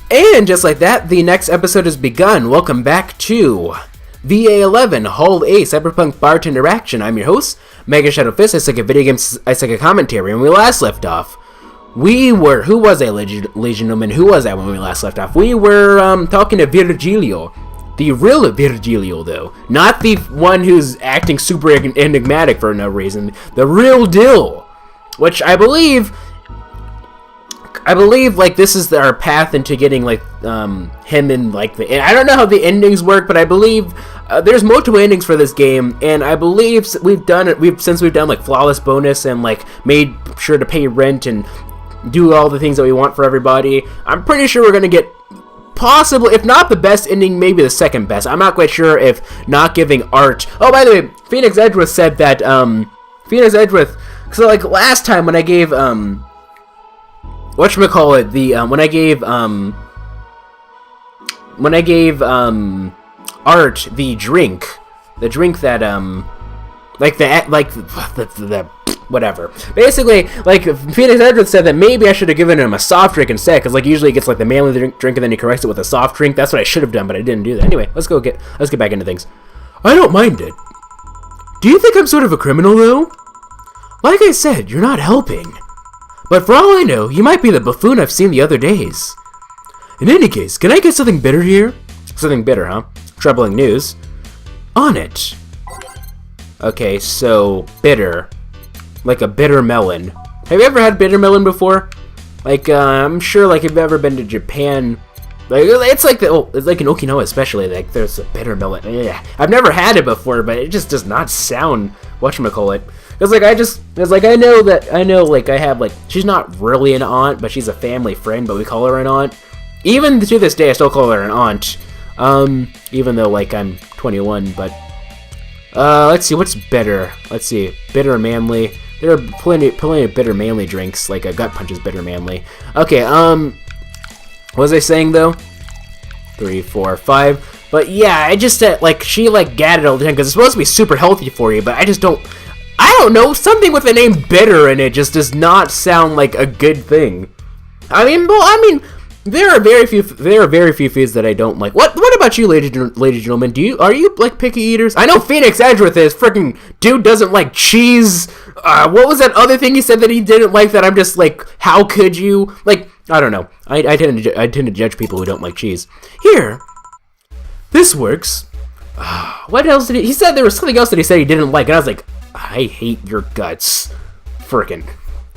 And just like that, the next episode has begun. Welcome back to VA-11, Hull A, Cyberpunk Bartender Action. I'm your host, MegaShadowFist. I suck at video games, I suck at commentary. When we last left off, we were, who was I, Legionman? Who was that when we last left off? We were talking to Virgilio. The real Virgilio, though. Not the one who's acting super enigmatic for no reason. The real deal. Which I believe, like, this is our path into getting, like, him in, like, I don't know how the endings work, but I believe there's multiple endings for this game, and I believe since we've done, like, flawless bonus and, like, made sure to pay rent and do all the things that we want for everybody, I'm pretty sure we're gonna get possibly, if not the best ending, maybe the second best. I'm not quite sure if not giving art. Oh, by the way, Phoenix Edgeworth said that, Phoenix Edgeworth, so, like, last time when I gave, whatchamacallit, when I gave Art the drink that, whatever. Basically, like, Phoenix Edgeworth said that maybe I should have given him a soft drink instead, because, like, usually he gets, like, the manly drink and then he corrects it with a soft drink. That's what I should have done, but I didn't do that. Anyway, let's get back into things. I don't mind it. Do you think I'm sort of a criminal, though? Like I said, you're not helping. But for all I know, you might be the buffoon I've seen the other days. In any case, can I get something bitter here? Something bitter, huh? Troubling news. On it. Okay, so, bitter. Like a bitter melon. Have you ever had bitter melon before? Like, I'm sure, like, if you've ever been to Japan, like, it's like it's like in Okinawa especially, like, there's a bitter melon. Ugh. I've never had it before, but it just does not sound whatchamacallit. Because, like, I know, like, I have, like, she's not really an aunt, but she's a family friend, but we call her an aunt. Even to this day, I still call her an aunt. Even though, like, I'm 21, but, let's see, what's bitter? Let's see, bitter and manly. There are plenty of bitter manly drinks, like a Gut Punch is bitter manly. Okay, what was I saying, though? 3, 4, 5. But, yeah, I just, like, she, like, gadded all the time, because it's supposed to be super healthy for you, but I don't know, something with the name bitter in it just does not sound like a good thing. I mean, there are very few foods that I don't like. What about you, ladies and gentlemen? Are you like picky eaters? I know Phoenix Edgeworth is. Freaking dude doesn't like cheese. What was that other thing he said that he didn't like that I'm just like, how could you? Like, I don't know. I tend to judge people who don't like cheese. Here. This works. What else did he said there was something else that he said he didn't like, and I was like, I hate your guts. Frickin'.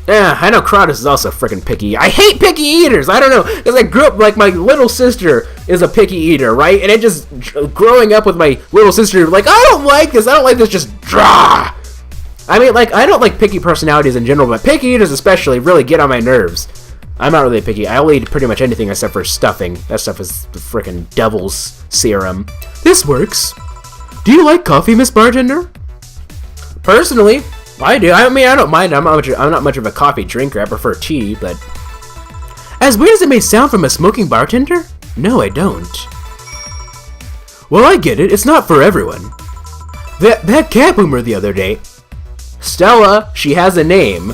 Yeah, I know Kratos is also frickin' picky. I hate picky eaters! I don't know, because I grew up, like, my little sister is a picky eater, right? And it just, growing up with my little sister, like, I don't like this, just draw! I mean, like, I don't like picky personalities in general, but picky eaters especially really get on my nerves. I'm not really picky. I'll eat pretty much anything except for stuffing. That stuff is the frickin' devil's serum. This works. Do you like coffee, Miss Bartender? Personally, I do. I mean, I don't mind. I'm not much of a coffee drinker. I prefer tea, but as weird as it may sound from a smoking bartender, no, I don't. Well, I get it. It's not for everyone. That cat boomer the other day, Stella, she has a name.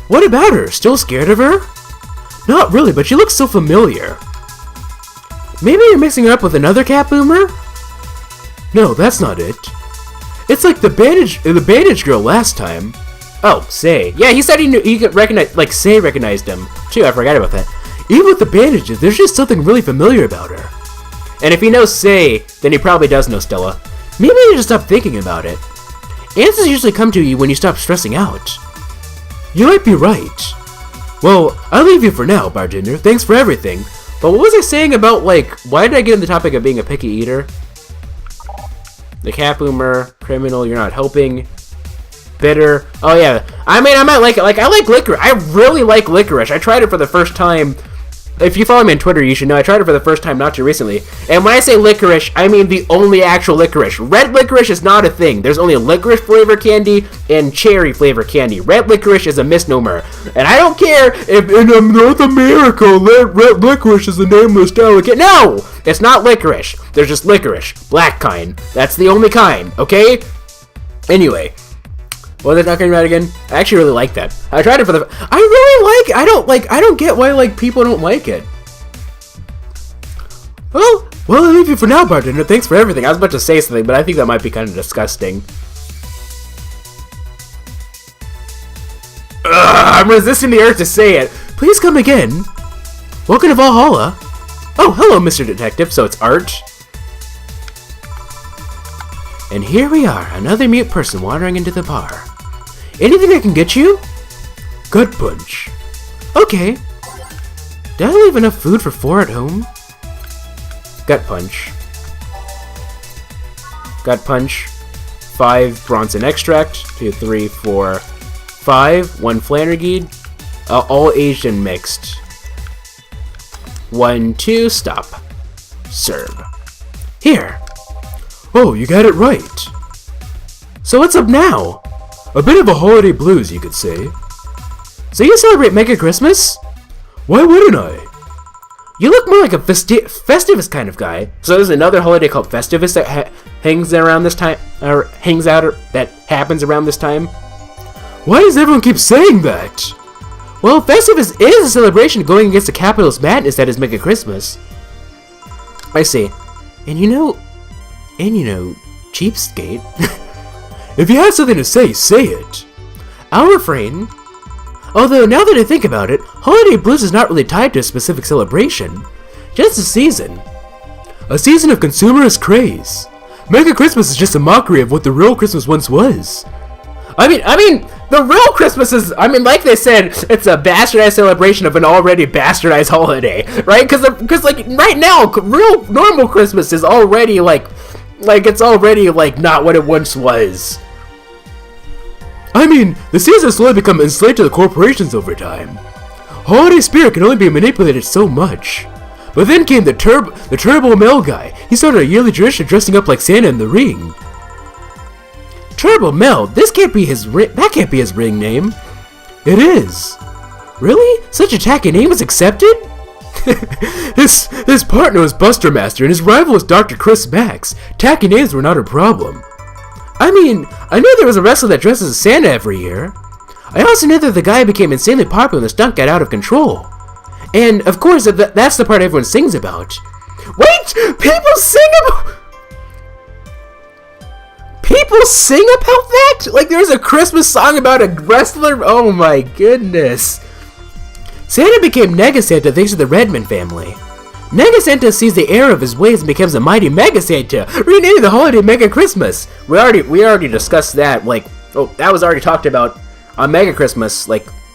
What about her? Still scared of her? Not really, but she looks so familiar. Maybe you're mixing her up with another cat boomer? No, that's not it. It's like the bandage girl last time. Oh, Say. Yeah, he said he could recognize, like, Say recognized him, too. I forgot about that. Even with the bandages, there's just something really familiar about her. And if he knows Say, then he probably does know Stella. Maybe you just stop thinking about it. Answers usually come to you when you stop stressing out. You might be right. Well, I'll leave you for now, bartender. Thanks for everything. But what was I saying about, like, why did I get in the topic of being a picky eater? The cat boomer, criminal, you're not helping, bitter. Oh yeah, I mean, I might like it. Like, I like licorice. I really like licorice. I tried it for the first time. If you follow me on Twitter, you should know I tried it for the first time not too recently. And when I say licorice, I mean the only actual licorice. Red licorice is not a thing. There's only licorice flavor candy and cherry flavor candy. Red licorice is a misnomer. And I don't care if in North America, red licorice is the name of the style of candy. No! It's not licorice. There's just licorice. Black kind. That's the only kind, okay? Anyway. What was I talking about again? I actually really like that. I tried it for the... I really like it. I don't get why, like, people don't like it. Oh, well, I'll leave you for now, bartender. Thanks for everything. I was about to say something, but I think that might be kind of disgusting. I'm resisting the urge to say it. Please come again. Welcome to Vallhalla. Oh, hello, Mr. Detective. So it's Art. And here we are, another mute person wandering into the bar. Anything I can get you? Gut punch. Okay. Did I leave enough food for 4 at home? Gut punch. Gut punch. 5 Bronson extract. 2, 3, 4, 5. 1 Flannergeed. All Asian mixed. 1, 2, stop. Serve. Here. Oh, you got it right. So what's up now? A bit of a holiday blues, you could say. So you celebrate Mega Christmas? Why wouldn't I? You look more like a Festivus kind of guy. So there's another holiday called Festivus that hangs around this time, or hangs out, or that happens around this time. Why does everyone keep saying that? Well, Festivus is a celebration going against the capitalist madness that is Mega Christmas. I see. And you know, cheapskate. If you have something to say, say it. I'll refrain. Although, now that I think about it, Holiday Blues is not really tied to a specific celebration. Just a season. A season of consumerist craze. Mega Christmas is just a mockery of what the real Christmas once was. I mean, the real Christmas is, like they said, it's a bastardized celebration of an already bastardized holiday, right? Because like, right now, real, normal Christmas is already, it's already, not what it once was. I mean, the season has slowly become enslaved to the corporations over time. Holiday spirit can only be manipulated so much. But then came the Turbo Mel guy. He started a yearly tradition of dressing up like Santa in the ring. Turbo Mel, that can't be his ring name. It is. Really? Such a tacky name is accepted? His partner was Buster Master and his rival was Dr. Chris Max. Tacky names were not a problem. I mean, I knew there was a wrestler that dresses as Santa every year. I also knew that the guy became insanely popular and the stunt got out of control. And, of course, that's the part everyone sings about. Wait! People sing about that? Like, there's a Christmas song about a wrestler? Oh my goodness. Santa became Nega Santa thanks to the Redman family. Nega Santa sees the error of his ways and becomes a mighty Mega Santa, renaming the holiday Mega Christmas. We already discussed that, that was already talked about on Mega Christmas,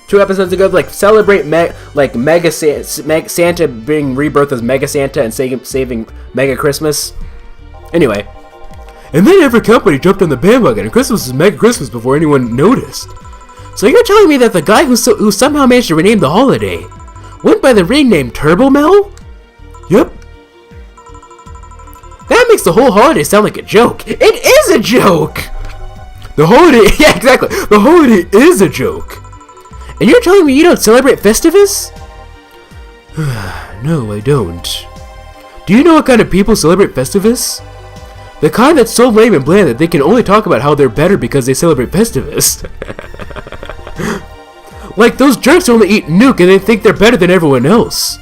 2 episodes ago, celebrate Mega Santa being rebirth as Mega Santa and saving Mega Christmas. Anyway. And then every company jumped on the bandwagon and Christmas was Mega Christmas before anyone noticed. So you're telling me that the guy who somehow managed to rename the holiday went by the ring name Turbo Mel? Yep. That makes the whole holiday sound like a joke. It is a joke! The holiday, yeah, exactly. The holiday is a joke. And you're telling me you don't celebrate Festivus? No, I don't. Do you know what kind of people celebrate Festivus? The kind that's so lame and bland that they can only talk about how they're better because they celebrate Festivus. Like those jerks who only eat Nuke and they think they're better than everyone else.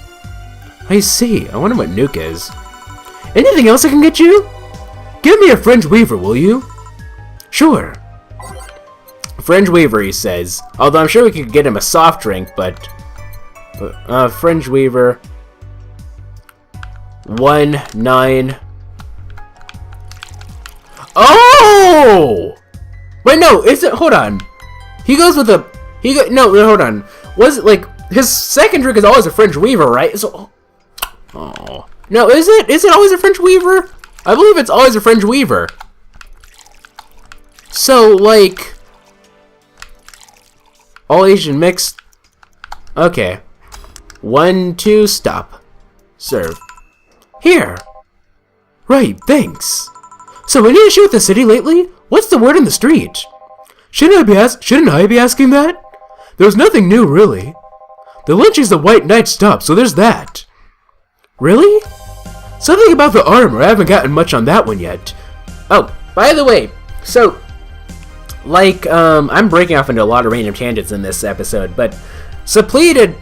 I see. I wonder what Nuke is. Anything else I can get you? Give me a Fringe Weaver, will you? Sure. Fringe Weaver, he says. Although I'm sure we could get him a soft drink, but... Fringe Weaver... 1-9... Oh! Wait, no, is it? Hold on. He goes with a... No, hold on. Was it, his second drink is always a Fringe Weaver, right? So... Oh. No, is it? Is it always a Fringe Weaver? I believe it's always a Fringe Weaver. So, all Asian mixed. Okay. 1, 2, stop. Serve. Here. Right, thanks. So, any issue with the city lately? What's the word in the street? Shouldn't I be asking that? There's nothing new, really. The lynchings of White Knight stopped, so there's that. Really? Something about the armor. I haven't gotten much on that one yet. Oh, by the way, so, I'm breaking off into a lot of random tangents in this episode, but Suppleed had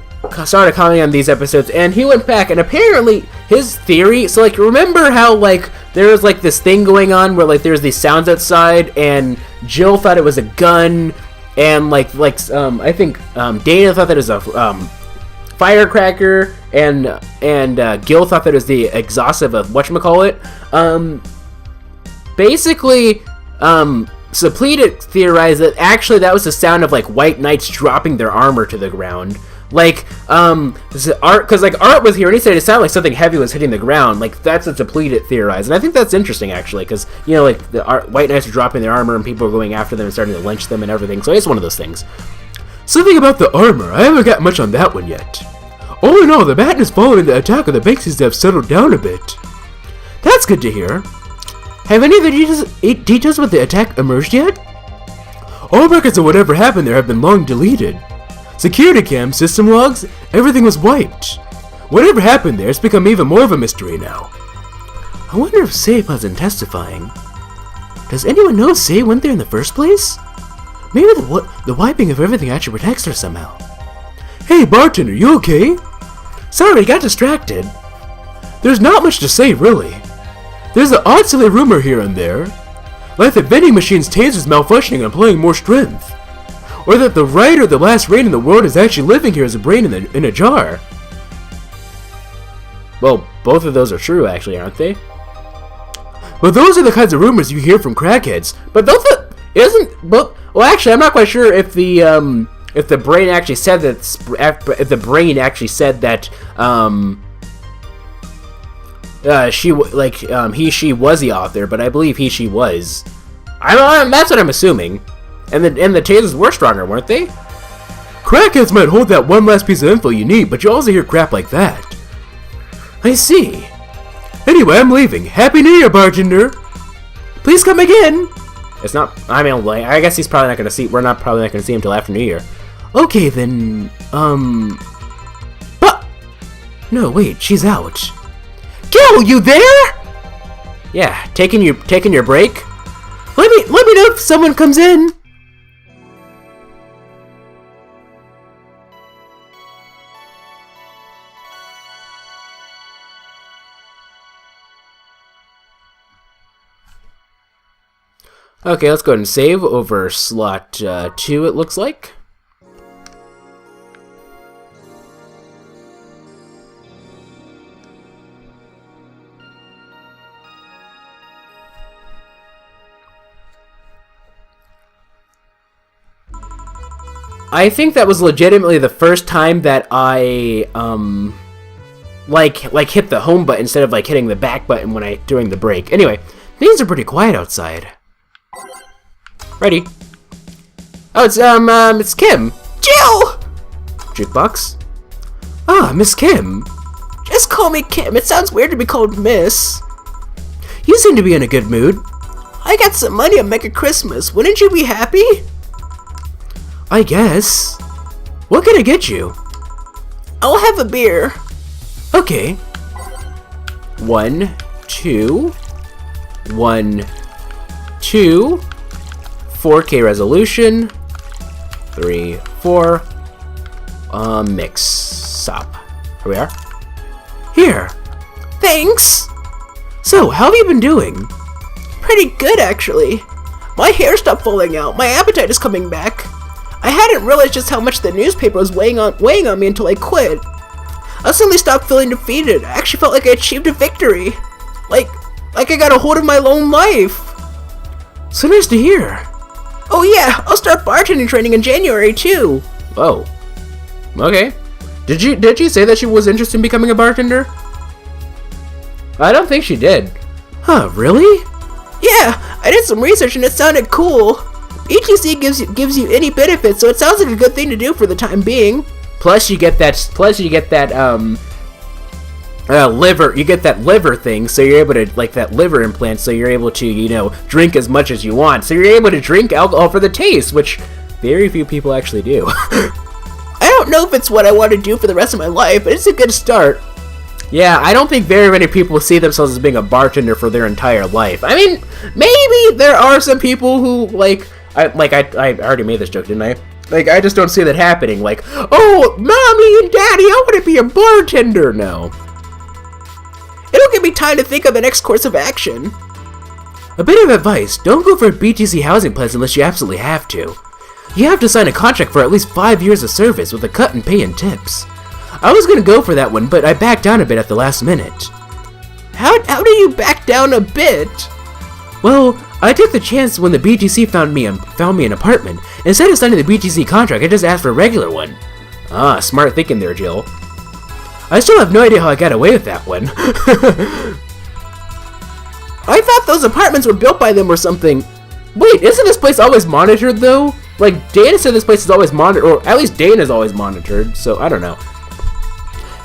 started commenting on these episodes, and he went back, and apparently his theory, so like remember how like there was like this thing going on where like there's these sounds outside and Jill thought it was a gun and like I think Dana thought that it was a firecracker and Gil thought that it was the exhaust of a whatchamacallit. Basically Suppleted theorized that actually that was the sound of like white knights dropping their armor to the ground. Like, Art, because like Art was here and he said it sounded like something heavy was hitting the ground. Like that's what Suppleted theorized, and I think that's interesting actually, because you know like the white knights are dropping their armor and people are going after them and starting to lynch them and everything. So it's one of those things. Something about the armor. I haven't got much on that one yet. All in all, the madness following the attack of the bank seems to have settled down a bit. That's good to hear. Have any of the details about the attack emerged yet? All records of whatever happened there have been long deleted. Security cams, system logs, everything was wiped. Whatever happened there has become even more of a mystery now. I wonder if Say wasn't testifying. Does anyone know Say went there in the first place? Maybe the wiping of everything actually protects her somehow. Hey bartender, you okay? Sorry, got distracted. There's not much to say really. There's an odd silly rumor here and there, like the vending machine's taser's malfunctioning and applying more strength, or that the right or the last brain in the world is actually living here as a brain in a jar. Well, both of those are true actually, aren't they? Well, those are the kinds of rumors you hear from crackheads. But well, actually, I'm not quite sure if the brain actually said that. If the brain actually said that she was the author, but I believe she was. That's what I'm assuming. And the tasers were stronger, weren't they? Crackheads might hold that one last piece of info you need, but you also hear crap like that. I see. Anyway, I'm leaving. Happy New Year, bartender. Please come again. It's not. I mean, like, I guess he's probably not going to see. We're not probably not going to see him till after New Year. Okay then. But no, wait. She's out. Gil, you there? Yeah, taking your break. Let me know if someone comes in. Okay, let's go ahead and save over slot 2, it looks like. I think that was legitimately the first time that I like hit the home button instead of like hitting the back button during the break. Anyway, things are pretty quiet outside. Ready? Oh, it's Kim. Jill! Jukebox? Ah, Miss Kim. Just call me Kim. It sounds weird to be called Miss. You seem to be in a good mood. I got some money on Mega Christmas. Wouldn't you be happy? I guess. What can I get you? I'll have a beer. Okay. 1, 2. 1, 2. 4K resolution. 3, 4. Mix up. Here we are. Here. Thanks. So, how have you been doing? Pretty good, actually. My hair stopped falling out. My appetite is coming back. I hadn't realized just how much the newspaper was weighing on me until I quit. I suddenly stopped feeling defeated. I actually felt like I achieved a victory. Like I got a hold of my own life. So nice to hear. Oh yeah, I'll start bartending training in January too. Oh. Okay. Did she say that she was interested in becoming a bartender? I don't think she did. Huh, really? Yeah, I did some research and it sounded cool. ETC gives you any benefits, so it sounds like a good thing to do for the time being. Plus you get that liver. You get that liver thing, so you're able to like that liver implant, so you're able to drink as much as you want. So you're able to drink alcohol for the taste, which very few people actually do. I don't know if it's what I want to do for the rest of my life, but it's a good start. Yeah, I don't think very many people see themselves as being a bartender for their entire life. I mean, maybe there are some people who I already made this joke, didn't I? Like, I just don't see that happening. Like, oh, mommy and daddy, I want to be a bartender. No. me time to think of the next course of action. A bit of advice, don't go for BTC housing plans unless you absolutely have to. You have to sign a contract for at least 5 years of service with a cut in pay and tips. I was gonna go for that one, but I backed down a bit at the last minute. How do you back down a bit? Well, I took the chance when the BTC found me an apartment. Instead of signing the BTC contract, I just asked for a regular one. Ah, smart thinking there, Jill. I still have no idea how I got away with that one. I thought those apartments were built by them or something. Wait, isn't this place always monitored, though? Like, Dana said this place is always monitored, or at least Dana's always monitored, so I don't know.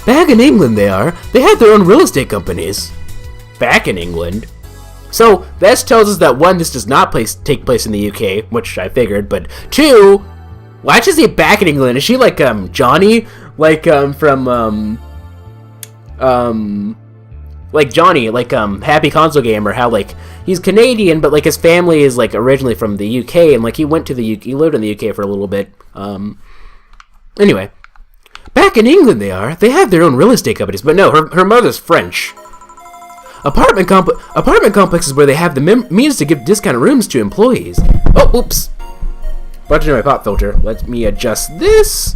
Back in England they are. They have their own real estate companies. Back in England? So, this tells us that one, this does not take place in the UK, which I figured, but two, why'd she say back in England? Is she like, Johnny? Like, like Johnny, like, Happy Console Gamer, how, like, he's Canadian, but, like, his family is, like, originally from the UK, and, like, he went to the UK, he lived in the UK for a little bit, anyway. Back in England they are. They have their own real estate companies, But no, her mother's French. apartment complexes where they have the means to give discounted rooms to employees. Oh, oops. Bumped into my pop filter. Let me adjust this.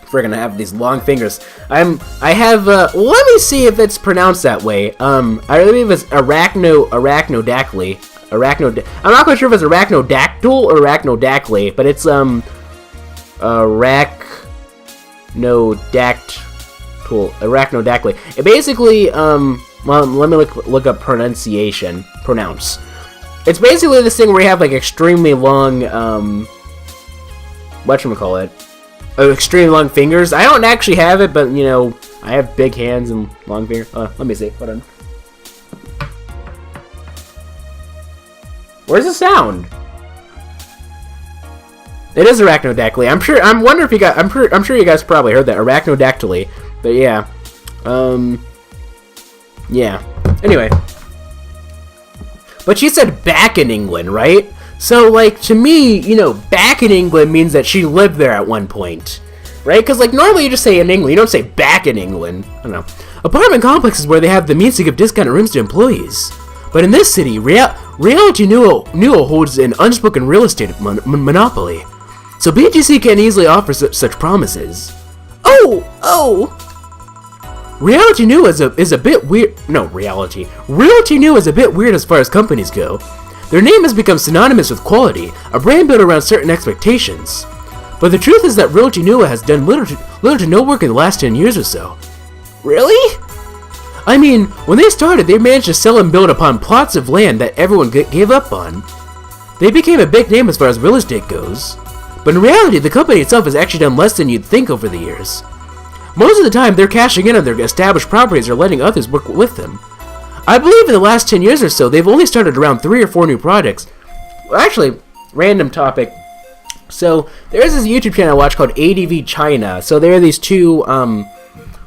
If we're gonna have these long fingers. I have, let me see if it's pronounced that way. I believe it's arachnodactyly. I'm not quite sure if it's arachnodactyl or arachnodactyly, but it's, arachnodactyly. It basically, well, let me look up pronounce. It's basically this thing where you have, like, extremely long, whatchamacallit? Extremely long fingers. I don't actually have it, but, you know, I have big hands and long fingers. Let me see. Hold on. Where's the sound? It is arachnodactyly. I'm sure you guys probably heard that. Arachnodactyly. But yeah. Yeah. Anyway. But she said back in England, right? So, like, to me, you know, back in England means that she lived there at one point. Right? Because, like, normally you just say in England. You don't say back in England. I don't know. Apartment complexes where they have the means to give discounted rooms to employees. But in this city, Reality Neo holds an unspoken real estate monopoly. So BGC can easily offer such promises. Oh! Reality New is a bit weird. No, Reality New is a bit weird as far as companies go. Their name has become synonymous with quality, a brand built around certain expectations. But the truth is that Realty New has done little to no work in the last 10 years or so. Really? I mean, when they started, they managed to sell and build upon plots of land that everyone gave up on. They became a big name as far as real estate goes. But in reality, the company itself has actually done less than you'd think over the years. Most of the time, they're cashing in on their established properties or letting others work with them. I believe in the last 10 years or so, they've only started around 3 or 4 new projects. Well, actually, random topic. So, there's this YouTube channel I watch called ADV China. So, there are these two,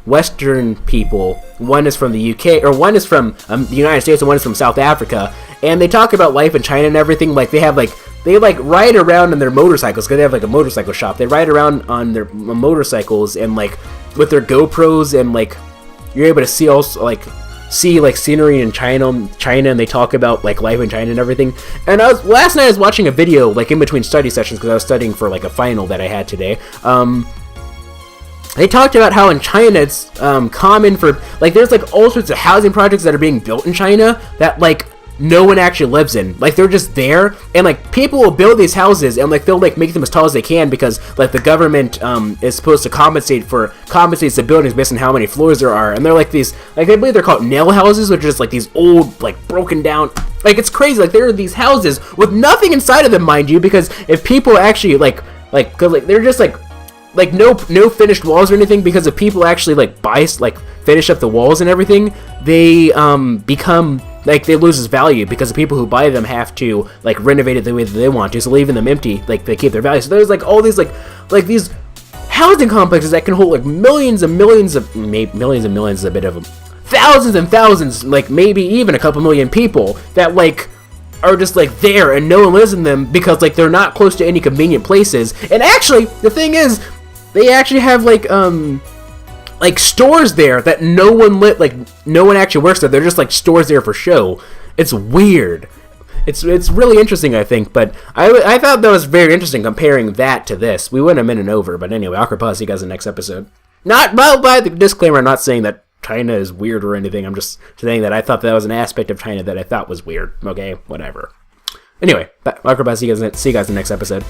Western people. One is from the UK, or one is from the United States, and one is from South Africa. And they talk about life in China and everything. Like, they ride around on their motorcycles, because they have, like, a motorcycle shop. They ride around on their motorcycles, and, like, with their GoPros, and, like, you're able to see also, like, scenery in China, and they talk about, like, life in China and everything. And last night I was watching a video, like, in between study sessions, because I was studying for, like, a final that I had today. They talked about how in China it's common for, like, there's, like, all sorts of housing projects that are being built in China that, like, no one actually lives in. Like, they're just there, and, like, people will build these houses, and, like, they'll, like, make them as tall as they can, because, like, the government is supposed to compensate the buildings based on how many floors there are. And they're, like, these, like, I believe they're called nail houses, which are just, like, these old, like, broken down, like, it's crazy. Like, there are these houses with nothing inside of them, mind you, because if people actually, cause, like, they're just, like, no finished walls or anything, because if people actually, like, finish up the walls and everything, they become, like, they lose its value, because the people who buy them have to, like, renovate it the way that they want to, so leaving them empty, like, they keep their value. So there's, like, all these, like these housing complexes that can hold, like, millions and millions is a bit of them, thousands and thousands, like, maybe even a couple million people that, like, are just, like, there, and no one lives in them, because, like, they're not close to any convenient places. And actually, the thing is, they actually have, like, like stores there that no one no one actually works there. They're just like stores there for show. It's weird. It's really interesting, I think, but I thought that was very interesting comparing that to this. We went a minute over, but anyway, awkward pause. See you guys in the next episode. Not, well, by the disclaimer, I'm not saying that China is weird or anything. I'm just saying that I thought that was an aspect of China that I thought was weird. Okay, whatever. Anyway, awkward pause. See you guys in the next episode.